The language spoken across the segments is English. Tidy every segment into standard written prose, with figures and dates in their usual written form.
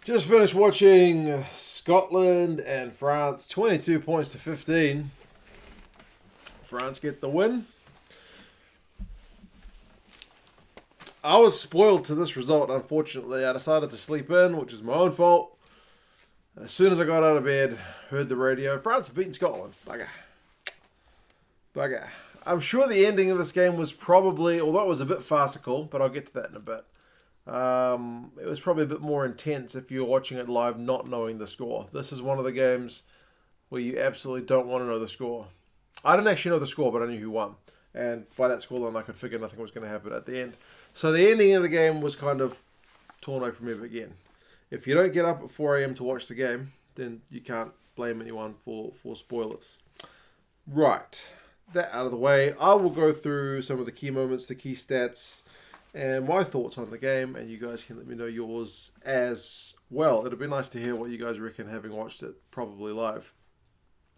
Just finished watching Scotland and France, 22 points to 15. France get the win. I was spoiled to this result, unfortunately. I decided to sleep in, which is my own fault. As soon as I got out of bed, heard the radio. France have beaten Scotland. Bugger. Bugger. I'm sure the ending of this game was probably, although it was a bit farcical, but I'll get to that in a bit. It was probably a bit more intense if you were watching it live not knowing the score. This is one of the games where you absolutely don't want to know the score. I didn't actually know the score, but I knew who won. And by that scoreline, I could figure nothing was going to happen at the end. So the ending of the game was kind of torn away from me again. If you don't get up at 4 a.m. to watch the game, then you can't blame anyone for spoilers. Right. That out of the way, I will go through some of the key moments, the key stats, and my thoughts on the game, and you guys can let me know yours as well. It'd be nice to hear what you guys reckon, having watched it probably live.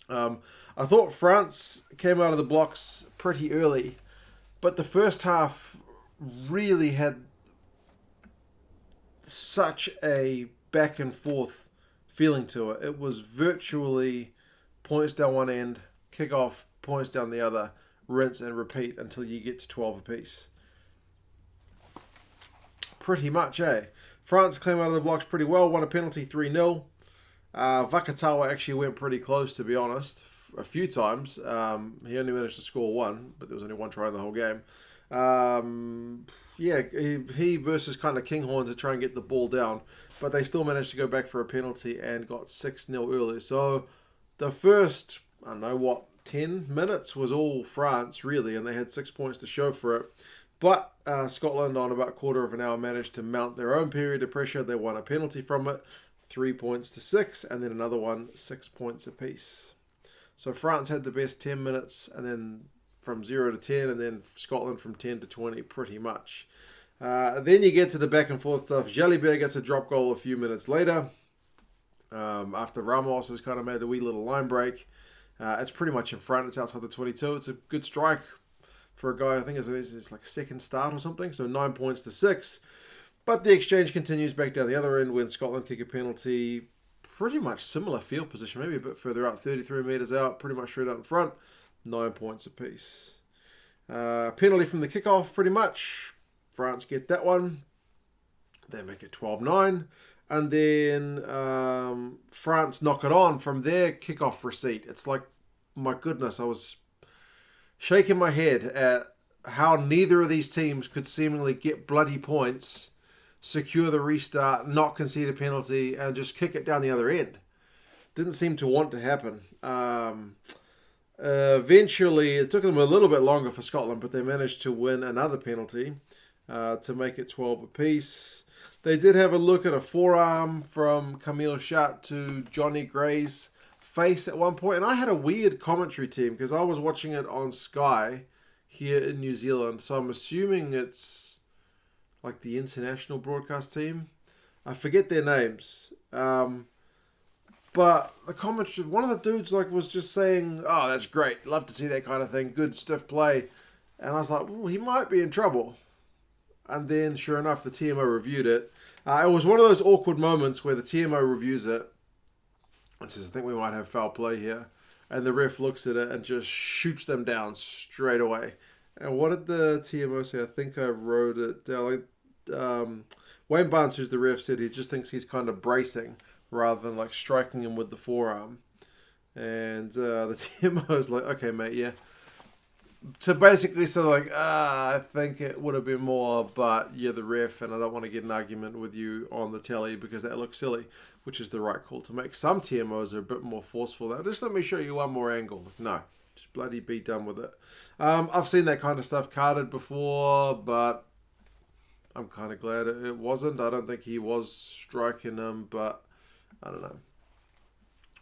I thought France came out of the blocks pretty early, but the first half really had such a back and forth feeling to it. It was virtually points down one end, kick off, points down the other, rinse and repeat until you get to 12 apiece. Pretty much, eh? France came out of the blocks pretty well, won a penalty 3-0. Vakatawa actually went pretty close, to be honest, a few times. He only managed to score one, but there was only one try in the whole game. He versus kind of Kinghorn to try and get the ball down, but they still managed to go back for a penalty and got 6-0 early. So the first, 10 minutes was all France, really, and they had 6 points to show for it. But Scotland, on about a quarter of an hour, managed to mount their own period of pressure. They won a penalty from it, 3 points to 6, and then another one, 6 points apiece. So France had the best 10 minutes, and then from 0 to 10, and then Scotland from 10 to 20, pretty much. Then you get to the back and forth stuff. Jalibert gets a drop goal a few minutes later, after Ramos has kind of made a wee little line break. It's pretty much in front. It's outside the 22. It's a good strike for a guy, I think it's like second start or something. So 9 points to 6. But the exchange continues back down the other end when Scotland kick a penalty. Pretty much similar field position, maybe a bit further out, 33 metres out, pretty much straight out in front. 9 points apiece. Penalty from the kickoff, pretty much. France get that one. They make it 12-9. And then France knock it on from their kickoff receipt. It's like, my goodness, I was shaking my head at how neither of these teams could seemingly get bloody points, secure the restart, not concede a penalty, and just kick it down the other end. Didn't seem to want to happen. Eventually, it took them a little bit longer for Scotland, but they managed to win another penalty to make it 12 apiece. They did have a look at a forearm from Camille Schacht to Johnny Gray's face at one point, and I had a weird commentary team because I was watching it on Sky here in New Zealand, so I'm assuming it's like the international broadcast team. I forget their names. But the commentary, one of the dudes was just saying, "Oh, that's great. Love to see that kind of thing. Good stiff play." And I was like, "Well, he might be in trouble." And then, sure enough, the TMO reviewed it. It was one of those awkward moments where the TMO reviews it and says, "I think we might have foul play here." And the ref looks at it and just shoots them down straight away. And what did the TMO say? I think I wrote it down. Wayne Barnes, who's the ref, said he just thinks he's kind of bracing rather than striking him with the forearm. And the TMO's like, "Okay, mate, yeah." So basically, I think it would have been more, but you're the ref, and I don't want to get an argument with you on the telly because that looks silly, which is the right call to make. Some TMOs are a bit more forceful. Now, just let me show you one more angle. No, just bloody be done with it. I've seen that kind of stuff carded before, but I'm kind of glad it wasn't. I don't think he was striking him, but I don't know.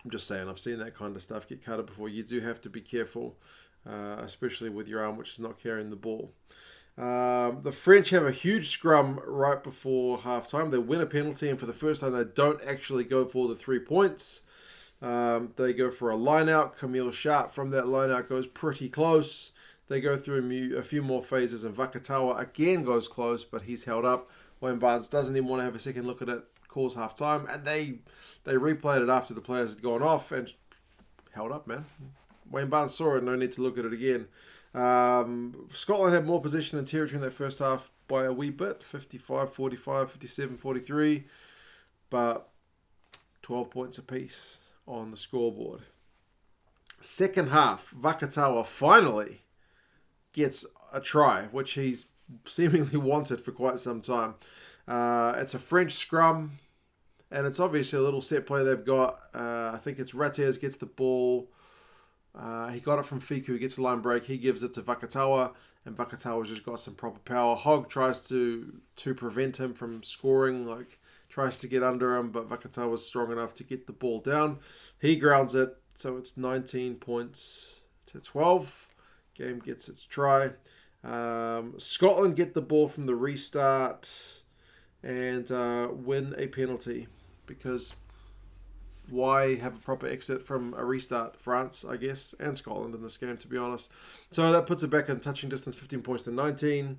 I'm just saying, I've seen that kind of stuff get carded before. You do have to be careful. Especially with your arm, which is not carrying the ball. The French have a huge scrum right before halftime. They win a penalty, and for the first time, they don't actually go for the 3 points. They go for a line-out. Camille Schacht from that line-out goes pretty close. They go through a few more phases, and Vakatawa again goes close, but he's held up. Wayne Barnes doesn't even want to have a second look at it. calls half time, and they replayed it after the players had gone off and held up, man. Wayne Barnes saw it, no need to look at it again. Scotland had more possession and territory in that first half by a wee bit, 55-45, 57-43, but 12 points apiece on the scoreboard. Second half, Vakatawa finally gets a try, which he's seemingly wanted for quite some time. It's a French scrum, and it's obviously a little set play they've got. I think it's Rates gets the ball. He got it from Fiku, he gets a line break, he gives it to Vakatawa, and Vakatawa's just got some proper power. Hogg tries to prevent him from scoring, tries to get under him, but Vakatawa's strong enough to get the ball down. He grounds it, so it's 19 points to 12. Game gets its try. Scotland get the ball from the restart and win a penalty, because why have a proper exit from a restart? France, I guess, and Scotland in this game, to be honest. So that puts it back in touching distance, 15 points to 19.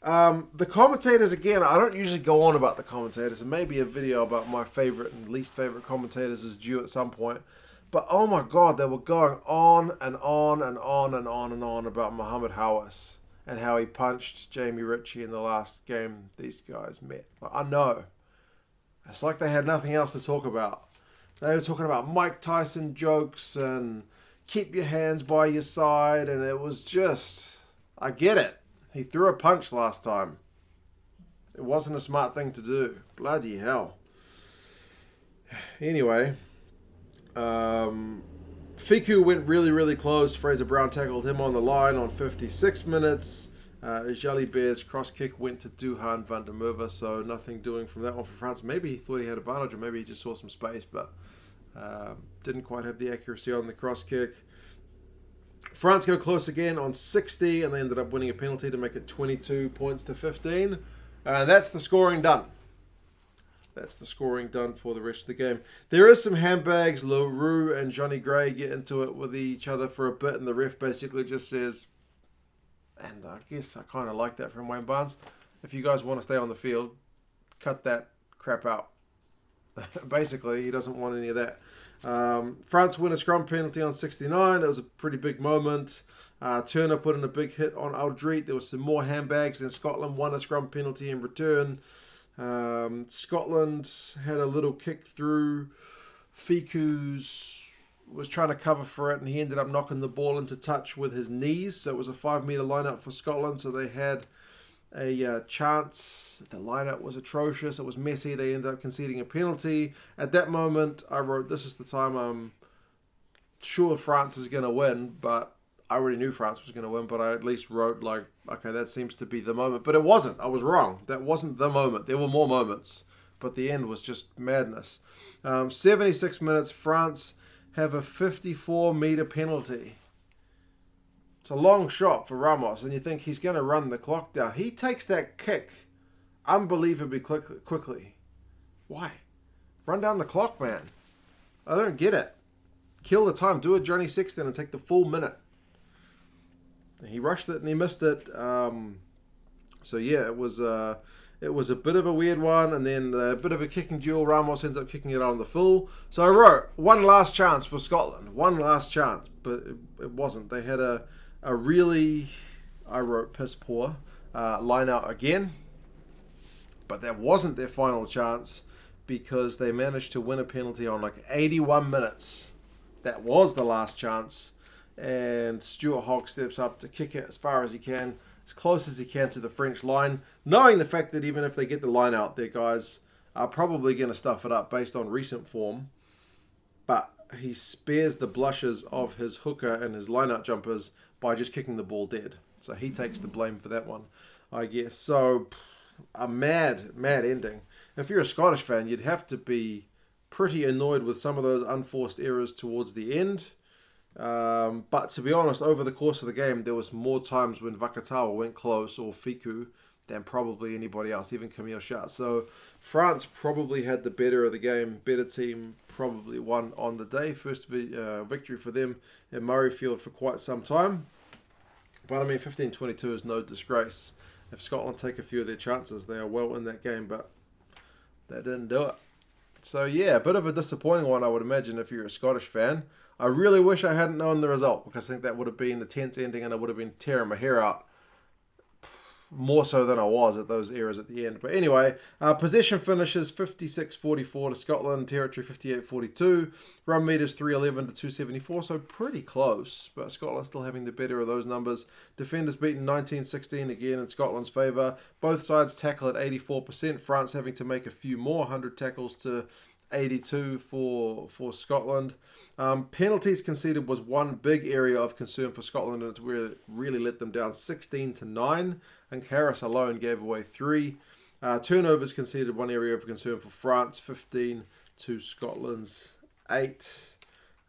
The commentators, again, I don't usually go on about the commentators, and maybe a video about my favourite and least favourite commentators is due at some point. But oh my God, they were going on and on and on and on and on about Mohamed Hawass and how he punched Jamie Ritchie in the last game these guys met. I know. It's like they had nothing else to talk about. They were talking about Mike Tyson jokes and keep your hands by your side, and it was just, I get it. He threw a punch last time. It wasn't a smart thing to do. Bloody hell. Anyway, Fiku went really, really close. Fraser Brown tackled him on the line on 56 minutes. Jalibert cross kick went to Duhan van der Merwe, so nothing doing from that one for France. Maybe he thought he had advantage, or maybe he just saw some space, but didn't quite have the accuracy on the cross kick. France go close again on 60, and they ended up winning a penalty to make it 22 points to 15. And that's the scoring done. That's the scoring done for the rest of the game. There is some handbags. LaRue and Johnny Gray get into it with each other for a bit, and the ref basically just says, and I guess I kind of like that from Wayne Barnes, if you guys want to stay on the field, cut that crap out. Basically, he doesn't want any of that. France win a scrum penalty on 69. It was a pretty big moment. Turner put in a big hit on Aldrit. There was some more handbags. Then Scotland won a scrum penalty in return. Scotland had a little kick through. Fiku's was trying to cover for it, and he ended up knocking the ball into touch with his knees. So it was a 5-metre line-up for Scotland. So they had a chance. The line-up was atrocious. It was messy. They ended up conceding a penalty. At that moment, I wrote, this is the time I'm sure France is going to win, but I already knew France was going to win, but I at least wrote okay, that seems to be the moment. But it wasn't. I was wrong. That wasn't the moment. There were more moments, but the end was just madness. 76 minutes, France have a 54-metre penalty. It's a long shot for Ramos, and you think he's going to run the clock down. He takes that kick unbelievably quickly. Why? Run down the clock, man. I don't get it. Kill the time. Do a Johnny Sexton and take the full minute. He rushed it and he missed it. So yeah, it was a bit of a weird one, and then a bit of a kicking duel. Ramos ends up kicking it on the full. So I wrote one last chance for Scotland. One last chance, but it wasn't. They had a really, I wrote, piss poor line out again. But that wasn't their final chance, because they managed to win a penalty on 81 minutes. That was the last chance. And Stuart Hogg steps up to kick it as far as he can, as close as he can to the French line, knowing the fact that even if they get the line out, their guys are probably going to stuff it up based on recent form. But he spares the blushes of his hooker and his line-out jumpers by just kicking the ball dead. So he takes the blame for that one, I guess. So a mad ending. If you're a Scottish fan, you'd have to be pretty annoyed with some of those unforced errors towards the end. But to be honest, over the course of the game, there was more times when Vakatawa went close, or Fiku, than probably anybody else, even Camille Chat. So France probably had the better of the game, better team, probably won on the day. First victory for them at Murrayfield for quite some time. But I mean, 15-22 is no disgrace. If Scotland take a few of their chances, they are well in that game, but they didn't do it. So yeah, a bit of a disappointing one, I would imagine, if you're a Scottish fan. I really wish I hadn't known the result, because I think that would have been a tense ending and I would have been tearing my hair out. More so than I was at those eras at the end. But anyway, possession finishes 56-44 to Scotland, territory 58-42, run meters 311 to 274, so pretty close, but Scotland still having the better of those numbers. Defenders beaten 19-16 again in Scotland's favour. Both sides tackle at 84%, France having to make a few more, 100 tackles to 82 for Scotland. Penalties conceded was one big area of concern for Scotland, and it's really let them down 16-9, and Harris alone gave away 3. Turnovers conceded one area of concern for France, 15 to Scotland's 8.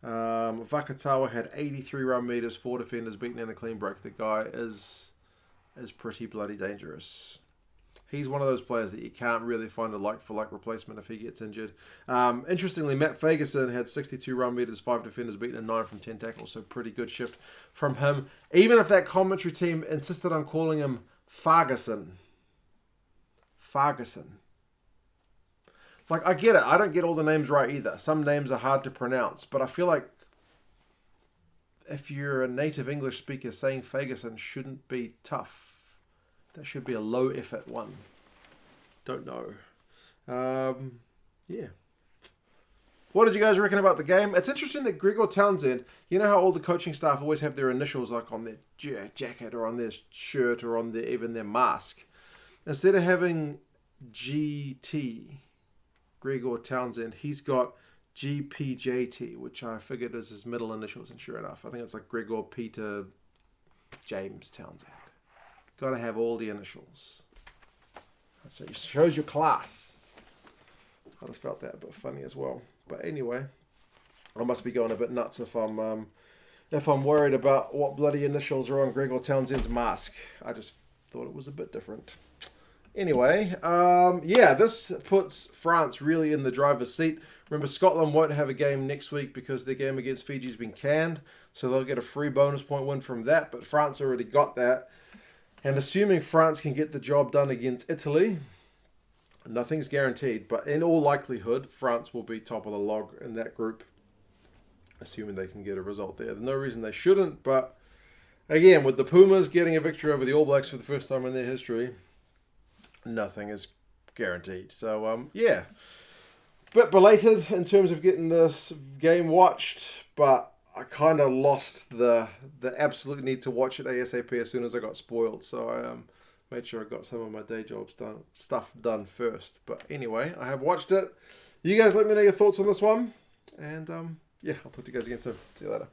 Vakatawa had 83 run meters, 4 defenders beaten and a clean break. The guy is pretty bloody dangerous. He's one of those players that you can't really find a like-for-like replacement if he gets injured. Interestingly, Matt Fagerson had 62 run meters, 5 defenders beaten, and 9 from 10 tackles, so pretty good shift from him. Even if that commentary team insisted on calling him Fagerson. Like, I get it. I don't get all the names right either. Some names are hard to pronounce, but I feel like if you're a native English speaker, saying Fagerson shouldn't be tough. That should be a low-effort one. Don't know. Yeah. What did you guys reckon about the game? It's interesting that Gregor Townsend, you know how all the coaching staff always have their initials like on their jacket or on their shirt or on even their mask. Instead of having GT, Gregor Townsend, he's got GPJT, which I figured is his middle initials, and sure enough, I think it's like Gregor Peter James Townsend. Got to have all the initials. So it shows your class. I just felt that a bit funny as well. But anyway, I must be going a bit nuts if I'm worried about what bloody initials are on Gregor Townsend's mask. I just thought it was a bit different. Anyway, yeah, this puts France really in the driver's seat. Remember, Scotland won't have a game next week because their game against Fiji's been canned, so they'll get a free bonus point win from that, but France already got that. And assuming France can get the job done against Italy, nothing's guaranteed, but in all likelihood, France will be top of the log in that group, assuming they can get a result there. There's no reason they shouldn't, but again, with the Pumas getting a victory over the All Blacks for the first time in their history, nothing is guaranteed. So, yeah, bit belated in terms of getting this game watched, but I kind of lost the absolute need to watch it ASAP as soon as I got spoiled. So I made sure I got some of my day job stuff done first. But anyway, I have watched it. You guys let me know your thoughts on this one. And yeah, I'll talk to you guys again soon. See you later.